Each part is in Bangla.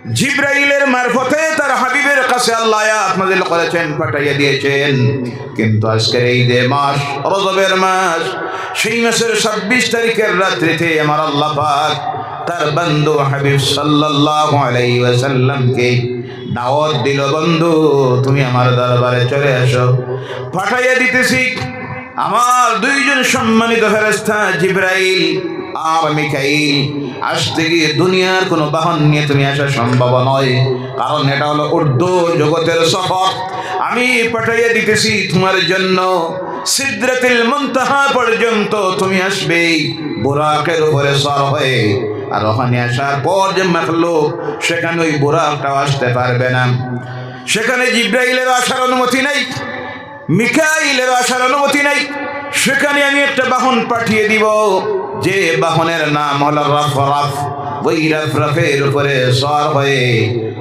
জিব্রাইলের মারফতে তার হাবিবের কাছে আল্লাহ আয়াত নাযিল করেছেন, পাঠিয়ে দিয়েছেন। কিন্তু আজকের এই যে মাস, রজবের মাস, সেই মাসের 26 তারিখের রাত্রিতে আমার আল্লাহ পাক তার বন্ধু হাবিব সাল্লাল্লাহু আলাইহি ওয়াসাল্লামকে দাওয়াত দিল, বন্ধু তুমি আমার দরবারে চলে আসো। পাঠিয়ে দিতেছি আমার দুইজন সম্মানিত ফেরেশতা জিব্রাইল আর মিকাইল। আসতে গিয়ে দুনিয়ার কোনো বাহন নিয়ে তুমি আসা সম্ভব নয়, কারণ এটা হলো উর্দু জগতের সফর। আমি পাঠিয়ে দিতেছি তোমার জন্য সিদরাতুল মুনতাহা পর্যন্ত তুমি আসবে বুরাকের উপরে সর হয়ে। আর ওখানে আসার পর যে মাখলুক, সেখানে ওই বুরাকটাও আসতে পারবে না। সেখানে জিব্রাইলের আসার অনুমতি নাই, মিকাইলের আসার অনুমতি নাই। সেখানে আমি একটা বাহন পাঠিয়ে দিব, যে বাহনের নাম হলো রাফরাফ। ওই রাফরাফের উপরে সওয়ার হয়ে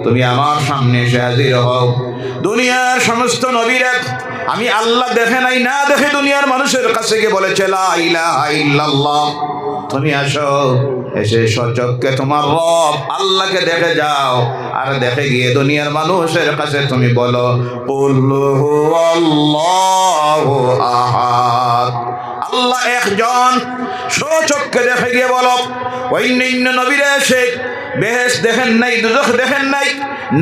তুমি আমার সামনে এসে হাজির হও। দুনিয়ার সমস্ত নবীরা আমি আল্লাহ দেখে নাই, না দেখে দুনিয়ার মানুষের কাছে গিয়ে বলেছে লা ইলাহা ইল্লাল্লাহ। তুমি আসো, এসে সচক্ষে তোমার রব আল্লাহকে দেখে যাও। আর দেখে গিয়ে দুনিয়ার মানুষের কাছে তুমি বলো কুল হুয়াল্লাহু আহাদ, আল্লাহ একজন। সচক্ষে দেখে গিয়ে বলো। অন্যান্য নবীরা এসে বেহেশত দেখেন নাই, দুজখ দেখেন নাই,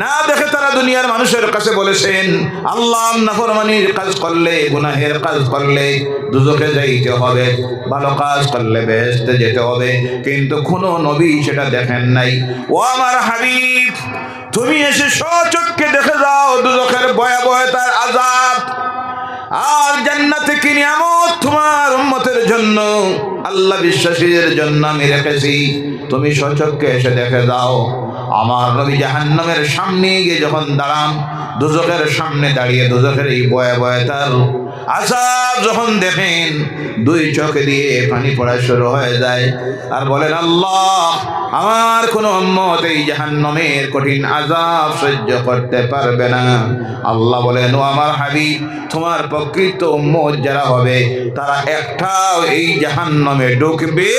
না দেখে তারা দুনিয়ার মানুষের কাছে বলেছেন আল্লাহ নাফরমানির কাজ করলে, গুনাহের কাজ করলে দুজখে যাইতে হবে, ভালো কাজ করলে বেহেশতে যেতে হবে। কিন্তু কোনো নবী সেটা দেখেন নাই। ও আমার হাবিব, তুমি এসে সচক্ষে দেখে যাও দুজখের ভয়াবহতার আযাব আর জান্নাতে কি নিয়ামত তোমার উম্মতের জন্য, আল্লাহ বিশ্বাসীদের জন্য আমি রেখেছি। তুমি সচক্ষে এসে দেখে যাও। আমার নবী জাহান্নামের সামনে গিয়ে যখন দাঁড়ান, দুজখের সামনে দাঁড়িয়ে দুজখের এই ভয়াবহতার আযাব যখন দেখেন, দুই চোখে দিয়ে পানি পড়া শুরু হয়ে যায়। আর বলেন আল্লাহ, আমার কোন উম্মত এই জাহান্নামের কঠিন আযাব সহ্য করতে পারবে না। আল্লাহ বলেন, ও আমার হাবিব, তোমার প্রকৃত উম্মত যারা হবে তারা একটাও এই জাহান্নামে ঢুকবে,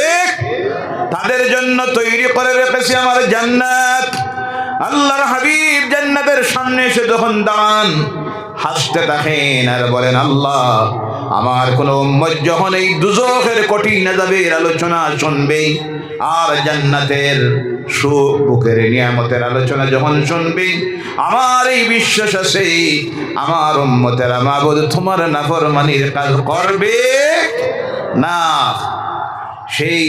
তাদের জন্য তৈরি করে রেখেছি আমার জান্নাত। আল্লাহর হাবিব জান্নাতের সামনে এসে যখন দাঁড়ান, হাসতে থাকেন আর বলেন আল্লাহ, আমার কোন উম্মত যখন এই দুজখের কঠিন আযাবের আলোচনা শুনবে আর জান্নাতের সুখ বুকের নিয়ামতের আলোচনা যখন শুনবে, আমার এই বিশ্বাস আছে আমার উম্মতেরা মাবুদ তোমার নাফরমানির কাজ করবে না। সেই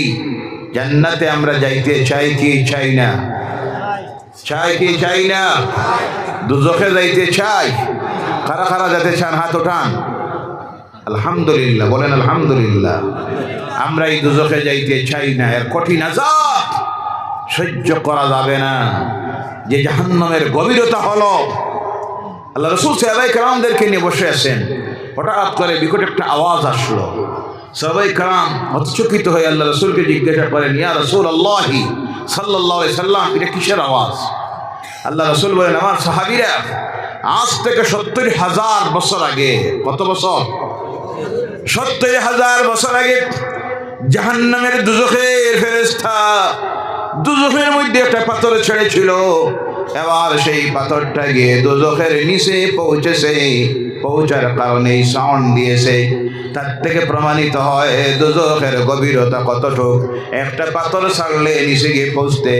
জান্নাতে আমরা যাইতে চাই কি চাই না? চাই কি চাই না? দুজখে যাইতে চাই? কারা কারা যেতে চান হাত ওঠান। আলহামদুলিল্লাহ, বলেন আলহামদুলিল্লাহ। আমরা এই দুজখে যাইতে চাই না, এর কঠিন আযাব সহ্য করা যাবে না। যে জাহান্নামের গভীরতা হলো, আল্লাহ রাসূল সাহাবায়ে কেরামদেরকে নিয়ে বসে আছেন, হঠাৎ করে বিকট একটা আওয়াজ আসলো। সাহাবায়ে কেরাম হতচকিত হয়ে আল্লাহ রাসূলকে জিজ্ঞাসা করেন, ইয়া রাসূলুল্লাহ সাল্লাল্লাহু আলাইহি সাল্লাম, এটা কিসের আওয়াজ? আল্লাহ রাসূল বলেন, আমার সাহাবীরা আজ থেকে ৭০,০০০ বছর আগে, কত বছর? ৭০,০০০ বছর আগে জাহান্নামের দুজখের ফেরেশতা দুজখের মধ্যে একটা পাথর ছেড়েছিল। এবার সেই পাথরটা গিয়ে দুজখের নিচে পৌঁছেছে, পৌঁছার কারণে সাউন্ড দিয়েছে। তার থেকে প্রমাণিত হয় দুজখের গভীরতা কতটুক। একটা পাথর ছাড়লে নিচে গিয়ে পৌঁছতে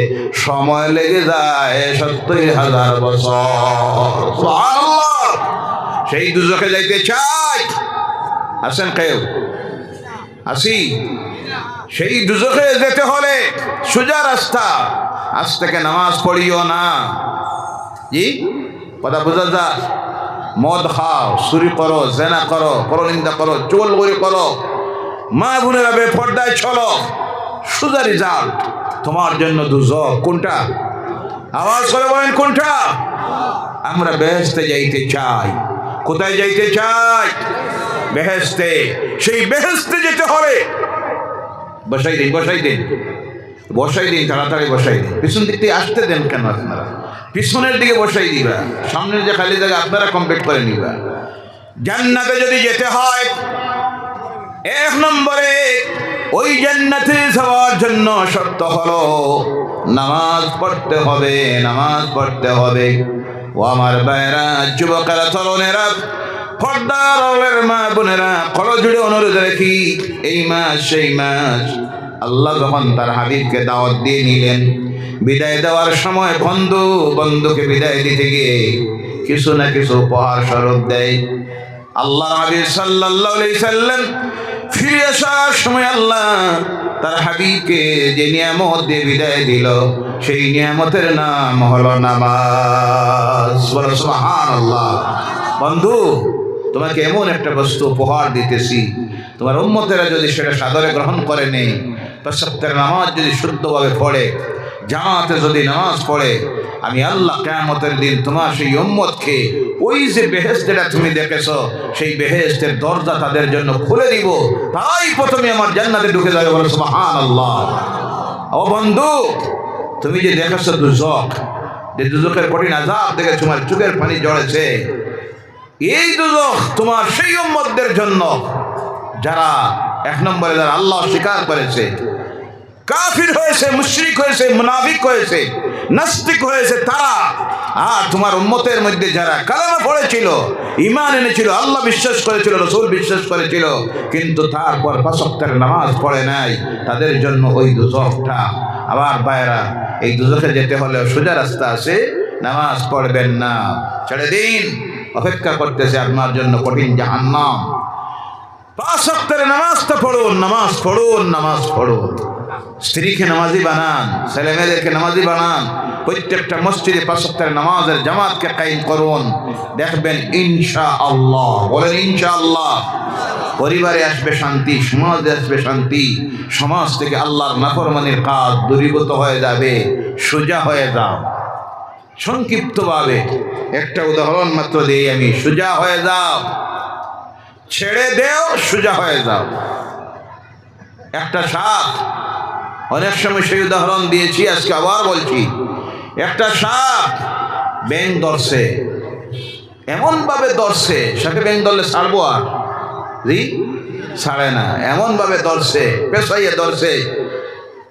সময় লেগে যায় ৭০,০০০ বছর। সুবহানাল্লাহ। সেই দুজখে যাইতে চাই? আসেন কেউ? আসি? সেই দুজখে যেতে হলে সোজা রাস্তা। আজ থেকে নামাজ পড়িও না, জি কথা বোঝা যায়? মদ খাও, চুরি করো, জেনা করো, পরনিন্দা করো, চুগলখড়ি করো, মা বোনেরা বেপরদায় চলো, সোজা রেজাল্ট তোমার জন্য দুজখ। কোনটা? আওয়াজ করে বলেন কোনটা? আমরা বেহেশতে যাইতে চাই। কোথায় যাইতে চাই? বেহেশতে। সেই বেহেশতে যেতে হবে। বসাই দিন, বসাই দিন, বসাই দিন, তাড়াতাড়ি বসাই দিন। পিছন দিক থেকে আসতে দেন কেন আপনারা? পিছনের দিকে বসাই দিবা, সামনের যে খালি জায়গা আপনারা কমপ্লিট করে নিবা। জান্নাতে যদি যেতে হয়, এক নম্বরে ওই জান্নাতে যাওয়ার জন্য শর্ত হলো নামাজ পড়তে হবে, নামাজ পড়তে হবে। ও আমার ভাইরা, যুবকেরা, তরুণেরা, পর্দার মা বোনেরা, কলজুড়ে অনুরোধ রাখি, এই মাস সেই মাস আল্লাহ যখন তার হাবিবকে দাওয়াত দিয়ে নিলেন, বিদায় দেওয়ার সময় বন্ধুকে বিদায় দিতে গিয়ে কিছু না কিছু উপহার স্বরূপ দেয়। আল্লাহ হাবিব সাল্লাল্লাহু আলাইহি সাল্লাম ফিরে আসার সময় আল্লাহ তার হাবিবকে যে নিয়ামত দিয়ে বিদায় দিল, সেই নিয়ামতের নাম হলো নামাজ। সুবহানাল্লাহ। বন্ধু, তোমাকে এমন একটা বস্তু উপহার দিতেছি, তোমার উম্মতেরা যদি সেটা সাদরে গ্রহণ করে নেই, পাঁচ ওয়াক্তের নামাজ যদি শুদ্ধভাবে পড়ে, জামাতে যদি নামাজ পড়ে, আমি আল্লাহ কিয়ামতের দিন তোমার সেই উম্মতকে ওই যে বেহেশতেটা তুমি দেখেছো, সেই বেহেশতের দরজা তাদের জন্য খুলে দিব, তাই প্রথমে আমার জান্নাতে ঢুকে যাবে। বলো সুবহানাল্লাহ। ও বন্ধু, তুমি যে দেখেছো দুজক, যে দুজকের কঠিন আযাব দেখে তোমার চোখের পানি ঝরেছে, এই দুজক তোমার সেই উম্মতদের জন্য যারা এক নম্বরে যারা আল্লাহ স্বীকার করেছে, কাফির হয়েছে, মুশরিক হয়েছে, মুনাফিক হয়েছে, নাস্তিক হয়েছে তারা, আর তোমার উম্মতের মধ্যে যারা কালেমা পড়েছিল, ঈমান এনেছিল, আল্লাহ বিশ্বাস করেছিল, রাসূল বিশ্বাস করেছিল, কিন্তু তারপর পাঁচ ওয়াক্তের নামাজ পড়ে নাই, তাদের জন্য ওই দুজকটা। আবার ভাইরা, এই দুজকে যেতে হলে সোজা রাস্তা আছে, নামাজ পড়বেন না, ছেড়ে দিন, অপেক্ষা করতেছে আপনার জন্য কঠিন জাহান্নাম। পাঁচ ওয়াক্তের নামাজটা পড়ুন, নামাজ পড়ুন, নামাজ পড়ুন। স্ত্রীকে নামাজি বানান, ছেলে মেয়েদেরকে নামাজি বানান, প্রত্যেকটা মসজিদে পাঁচ ওয়াক্তের নামাজের জামাতকে কায়েম করুন। দেখবেন ইনশাআল্লাহ, বলেন ইনশাআল্লাহ, পরিবারে আসবে শান্তি, সমাজে আসবে শান্তি, সমাজ থেকে আল্লাহর নাফরমানির কাজ দূরীভূত হয়ে যাবে, সোজা হয়ে যাও। সংক্ষিপ্তভাবে একটা উদাহরণ মাত্র দিই আমি, সোজা হয়ে যাও, ছেড়ে দেও, সোজা হয়ে যাও। একটা সাপ, অনেক সময় সেই উদাহরণ দিয়েছি, আজকে আবার বলছি। একটা সাপ ব্যাঙ ধরছে, এমনভাবে ধরছে, সাপে ব্যাঙ ধরলে ছাড়বো আর? জি, ছাড়ে না, এমনভাবে ধরছে, পেছাইয়ে ধরছে।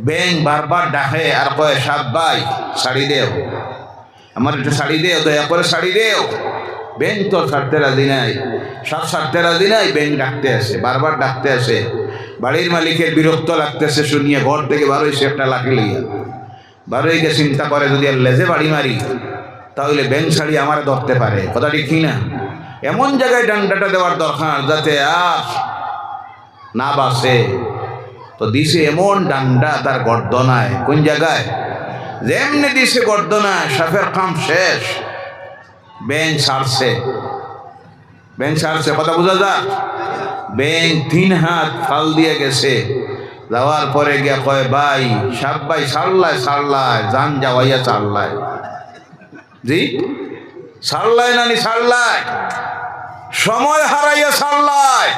ব্যাঙ বারবার ডাকে আর কয়, সাপ ভাই ছাড়ি দেও, আমার একটু শাড়ি দেও, দয়া করে শাড়ি দেও। ব্যাঙ তো ছাড়তে রাজি নাই, সাপ ছাড়তে রাজি নাই, ব্যাঙ ডাকতে আসে, বারবার ডাকতে আসে। বাড়ির মালিকের বিরক্ত লাগতেছে শুনিয়ে ঘর থেকে বারোইছে একটা লাঠি লইয়া, বারোই গিয়ে চিন্তা করে যদি আর লেজে বাড়ি মারি তাহলে ব্যাঙ ছাড়ি আমার ধরতে পারে, কথা ঠিক না? এমন জায়গায় ডান্ডাটা দেওয়ার দরকার যাতে আর না বাসে। তো দিছে এমন ডান্ডা তার গর্দনায়, কোন জায়গায়? যেমনি দিছে গর্দনায়, সাপের কাম শেষ, ব্যাঙ ছাড়ছে, ব্যাঙ ছাড়ছে, কথা বোঝা যায়? ব্যাঙ 3 হাত ফাল দিয়ে গেছে, যাওয়ার পরে গিয়া কয়, ভাই সাপ ভাই ছাড়লায়, ছাড়লায়, জান যাওয়াইয়া ছাড়লায়। জি, ছাড়লায় নানি, ছাড়লায়, সময় হারাইয়া ছাড়লায়,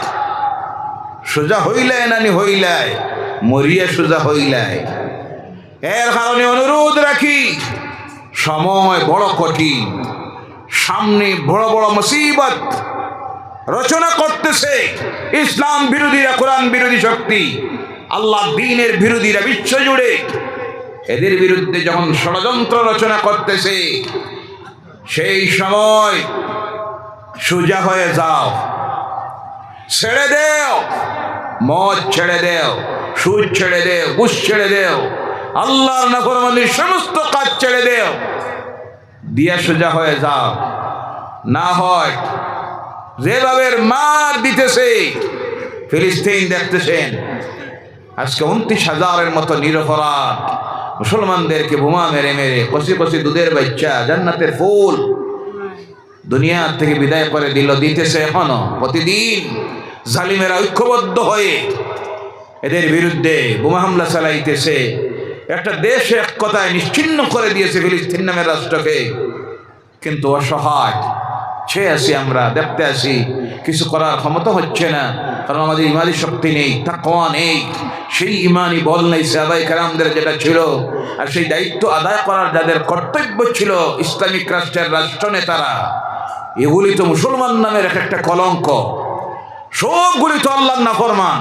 সোজা হইলায় নানি, হইলায়, মরিয়া সোজা হইলায়। এর কারণে অনুরোধ রাখি, সময় বড় কঠিন, সামনে বড় বড় মুসিবত রচনা করতেছে ইসলাম বিরোধীরা, কোরআন বিরোধী শক্তি, আল্লাহ দ্বীনের বিরোধীরা বিশ্ব জুড়ে। এদের বিরুদ্ধে যখন ষড়যন্ত্র রচনা করতেছে, সেই সময় সোজা হয়ে যাও, ছেড়ে দেও, মদ ছেড়ে দেও, সুদ ছেড়ে দেও, ঘুষ ছেড়ে দেও, আল্লাহর নাফরমানির সমস্ত কাজ ছেড়ে দেও, দিয়া সোজা হয়ে যাও। না হয় যেভাবে মার দিতেছে ফিলিস্তিন, দেখতেছেন আজকে 29,000-এর মতো নিরপরাধ মুসলমানদেরকে বোমা মেরে মেরে, কষি কষি দুধের বাচ্চা, জান্নাতের ফুল দুনিয়া থেকে বিদায় করে দিল, দিতেছে এখনো। প্রতিদিন জালিমেরা ঐক্যবদ্ধ হয়ে এদের বিরুদ্ধে বোমা হামলা চালাইতেছে। একটা দেশ এক কথায় নিশ্চিহ্ন করে দিয়েছে ফিলিস্তিন নামের রাষ্ট্রকে, কিন্তু অসহায় ছেয়ে আসি আমরা, দেখতে আসি, কিছু করার ক্ষমতা হচ্ছে না, কারণ আমাদের ইমানি শক্তি নেই, তাকওয়া নেই, সেই ইমানি বল নেই সাহাবায়ে কেরামদের যেটা ছিল, আর সেই দায়িত্ব আদায় করার যাদের কর্তব্য ছিল ইসলামিক রাষ্ট্রের রাষ্ট্রনেতারা, এগুলি তো মুসলমান নামের একটা কলঙ্ক, সবগুলি তো আল্লাহর নাফরমান।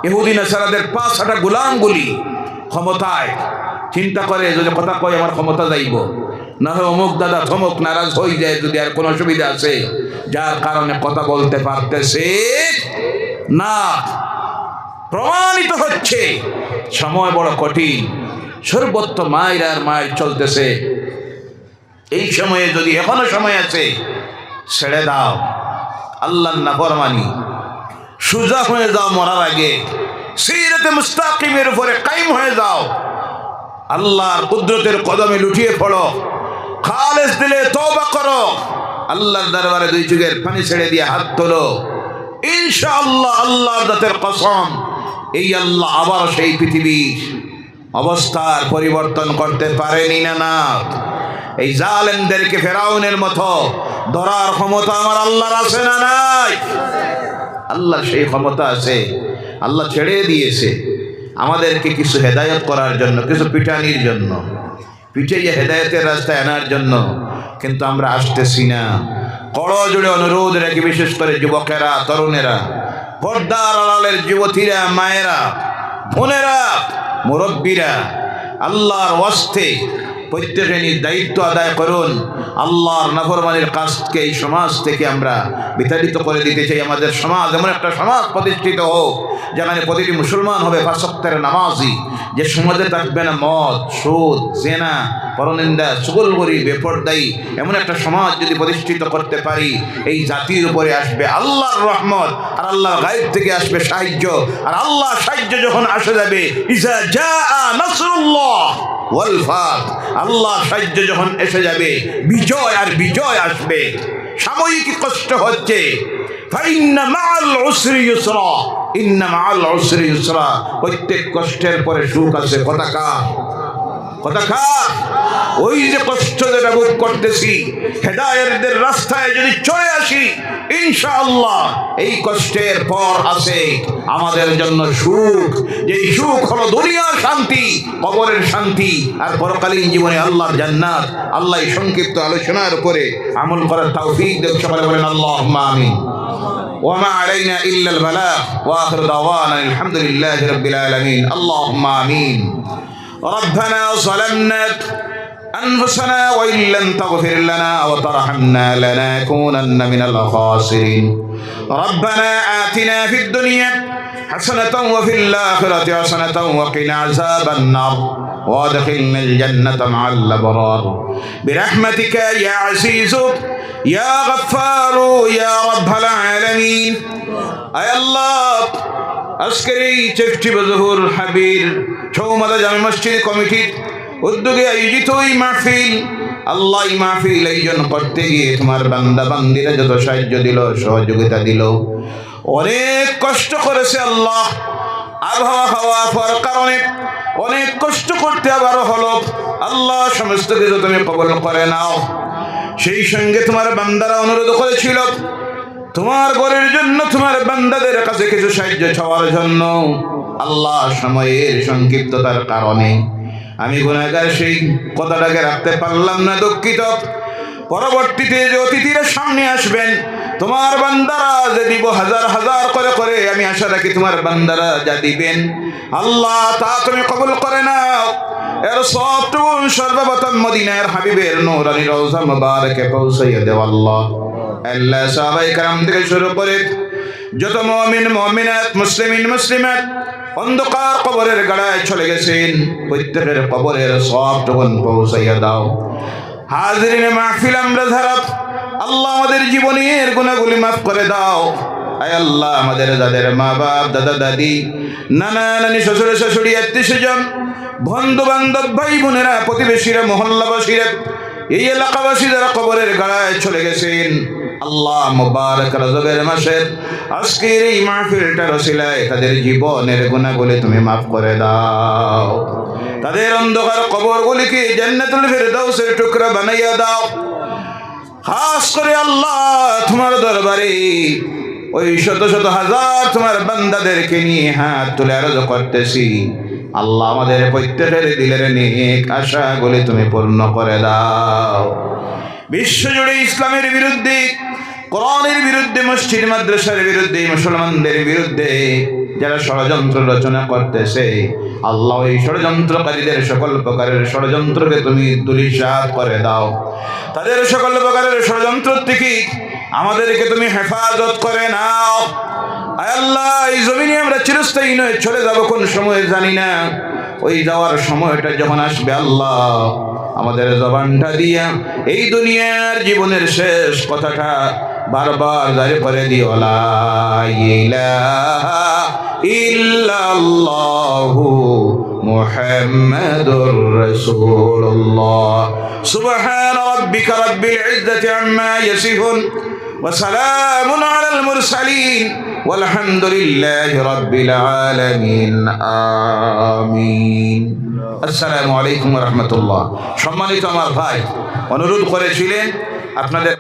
ইহুদি নাসারাদের 5-6টা গোলামগুলি ক্ষমতায়, চিন্তা করে যদি কথা কয় আমার ক্ষমতা যাইব, না হয় অমুক দাদা থমক নারাজ হয়ে যায় যদি আর কোনো অসুবিধা আছে, যার কারণে কথা বলতে পারতেছে না। প্রমাণিত হচ্ছে সময় বড় কঠিন, সর্বত্র মায়ের আর মায়ের চলতেছে। এই সময়ে যদি এখনো সময় আছে ছেড়ে দাও, আল্লাহর নাফরমানি, সুজা হয়ে যাও, মরার আগে সিরাতে মুস্তাকিমের উপরে কায়েম হয়ে যাও, আল্লাহর কুদরতের কদমে লুটিয়ে পড়ো, খালেস দিলে তওবা করো, আল্লাহর দরবারে দুই চোখের পানি ছেড়ে দিয়ে হাত তোলো। ইনশাআল্লাহ আল্লাহর জাতের কসম, এই আল্লাহ আবার সেই পৃথিবীর অবস্থার পরিবর্তন করতে পারেনি না। এই জালেমদেরকে ফেরাউনের মতো ধরার ক্ষমতা আমার আল্লাহর আছে না নাই? আল্লাহর সেই ক্ষমতা আছে। আল্লাহ ছেড়ে দিয়েছে আমাদেরকে কিছু হেদায়েত করার জন্য, কিছু পিটানির জন্য, পিটাইয়া হেদায়েতের রাস্তায় আনার জন্য, কিন্তু আমরা আসতেছি না। কড় জুড়ে অনুরোধ রাখি, বিশেষ করে যুবকেরা, তরুণেরা, পর্দার আড়ালের যুবতীরা, মায়েরা, বোনেরা, মুরব্বীরা, আল্লাহর ওয়াস্তে প্রত্যেকে নিজ দায়িত্ব আদায় করুন। আল্লাহর নাফরমানির কাজকে এই সমাজ থেকে আমরা বিতাড়িত করে দিতে চাই। আমাদের সমাজ এমন একটা সমাজ প্রতিষ্ঠিত হোক যেখানে প্রতিটি মুসলমান হবে পাঁচ ওয়াক্তের নামাজি, যে সমাজে থাকবে না মদ, সুদ, জেনা, পরনিন্দা, চুগলখড়ি, বেপরদায়ী। এমন একটা সমাজ যদি প্রতিষ্ঠিত করতে পারি, এই জাতির উপরে আসবে আল্লাহর রহমত, আর আল্লাহর গায়েব থেকে আসবে সাহায্য। আর আল্লাহর সাহায্য যখন আসে যাবে, ইজা জাআ নাসরুল্লাহ ওয়াল ফাত, আল্লাহর সাহায্য যখন এসে যাবে, বিজয় আর বিজয় আসবে। সাময়িক কষ্ট হচ্ছে, ফাইন্না মাআল উসরি ইউসরা, ইন্না মাআল উসরি ইউসরা, প্রত্যেক কষ্টের পরে সুখ আছে। কথা ওই যে কষ্ট যেটা ভোগ করতেছি, হেদায়েতের রাস্তায় যদি চলে আসি, ইনশাআল্লাহ এই কষ্টের পর আছে আমাদের জন্য সুখ। যেই সুখ হলো দুনিয়ার শান্তি, কবরের শান্তি, আর পরকালীন জীবনে আল্লাহর জান্নাত। আল্লাহ এই সংক্ষিপ্ত আলোচনার উপরে আমল করার তৌফিক দেন। সকলে বলেন আল্লাহুম্মা আমিন। ওয়া মা আলাইনা ইল্লাল বালাগ ওয়া আখিরু দাওয়ানা আলহামদুলিল্লাহি রাব্বিল আলামিন। আল্লাহুম্মা আমিন। ربنا ظلمنا أنفسنا وإن لم تغفر لنا وترحمنا لنكونن من الخاسرين. ربنا آتنا في الدنيا حسنة وفي الآخرة حسنة وقنا عذاب النار وادخلنا الجنة مع الأبرار برحمتك يا عزيز يا غفار يا رب العالمين. أي الله আজকের এই চেষ্টি বজহুর হাবির চৌমাদা জামে মসজিদ কমিটির উদ্যোগে আয়োজিত এই মাহফিল, আল্লাহ এই মাহফিল আয়োজন করতে গিয়ে তোমার বান্দা বান্দিরা যত সাহায্য দিল, সহযোগিতা দিল, অনেক কষ্ট করেছে আল্লাহ। আবহাওয়া খাওয়ার কারণে অনেক কষ্ট করতে আবারও হলো। আল্লাহ সমস্ত কিছু তুমি কবুল করে নাও। সেই সঙ্গে তোমার বান্দারা অনুরোধ করেছিল তোমার ঘরের জন্য, তোমার বান্দাদের কাছে কিছু সাহায্য চাওয়ার জন্য। আল্লাহ সময়ের সংক্ষিপ্ততার কারণে আমি গুনাহগার সেই কথাটাকে রাখতে পারলাম না, দুঃখিত। পরবর্তীতে যে অতিথিরা সামনে আসবেন, তোমার বান্দারা যে দিব হাজার হাজার করে আমি আশা রাখি তোমার বান্দারা যা দিবেন আল্লাহ তা তুমি কবুল করে নাও। এর সবটুকু সর্বপ্রথম মদিনার হাবিবের নূরানি রওজা মুবারকে পৌঁছাইয়া দেও আল্লাহ। আল্লাহ সাহাবায়ে কেরাম থেকে শুরু করে যত মুমিন মুমিনাত, মুসলিমিন মুসলিমাত অন্ধকার কবরের গাড়ায় চলে গেছেন, প্রত্যেকের কবরের সবটুকু পৌঁছাইয়া দাও। হাজিরিনে মাহফিল আমরা যারা, আল্লাহ আমাদের জীবনের গুনাহগুলি মাফ করে দাও। আয় আল্লাহ আমাদের যাদের মা বাপ, দাদা দাদি, নানা নানি, শ্বশুর শাশুড়ি, আত্মীয় স্বজন, বন্ধু বান্ধব, ভাই বোনেরা, প্রতিবেশীরা, মহল্লাবাসীরা, এই এলাকাবাসী যারা কবরের গাড়ায় চলে গেছেন, আল্লাহ মুবারক রজবের মাসের আজকের এই মাহফিলটার ওসিলায় তাদের জীবনের গুনাহগুলি তুমি মাফ করে দাও। তাদের অন্ধকার কবরগুলিকে জান্নাতুল ফেরদাউসের টুকরা বানাইয়া দাও। খাস করে আল্লাহ তোমার দরবারে ওই শত শত হাজার তোমার বান্দাদেরকে নিয়ে হাত তুলে আরজ করতেছি, আল্লাহ আমাদের প্রত্যেকের দিলের নেক আশাগুলি তুমি পূর্ণ করে দাও। বিশ্বজুড়ে ইসলামের বিরুদ্ধে, কোরআনের বিরুদ্ধে, মসজিদ মাদ্রাসার বিরুদ্ধে, মুসলমানদের বিরুদ্ধে যারা ষড়যন্ত্র রচনা করতেছে, আল্লাহ এই ষড়যন্ত্রকারীদের সকল প্রকারের ষড়যন্ত্রকে তুমি ধূলিসাৎ করে দাও। তাদের সকল প্রকারের ষড়যন্ত্র থেকে আমাদেরকে তুমি হেফাজত করে নাও। আয় আল্লাহ, এই জমিনে আমরা চিরস্থায়ী নয়, চলে যাব কোন সময় জানি না। ওই যাওয়ার সময়টা যখন আসবে আল্লাহ, আমাদের জবানটা দিয়া এই দুনিয়ার জীবনের শেষ কথাটা বারবার জারি করে দিও, লা ইলাহা ইল্লাল্লাহু মুহাম্মাদুর রাসূলুল্লাহ। সুবহান রাব্বিকা রাব্বিল ইজ্জাতি আম্মা ইয়াসিফুন ওয়া সালামুন আলাল মুরসালিন ওয়ালহামদুলিল্লাহি রাব্বিল আলামিন। আমিন। আসসালামু আলাইকুম ওয়া রাহমাতুল্লাহ। সম্মানিত আমার ভাই অনুরোধ করেছিলেন আপনাদের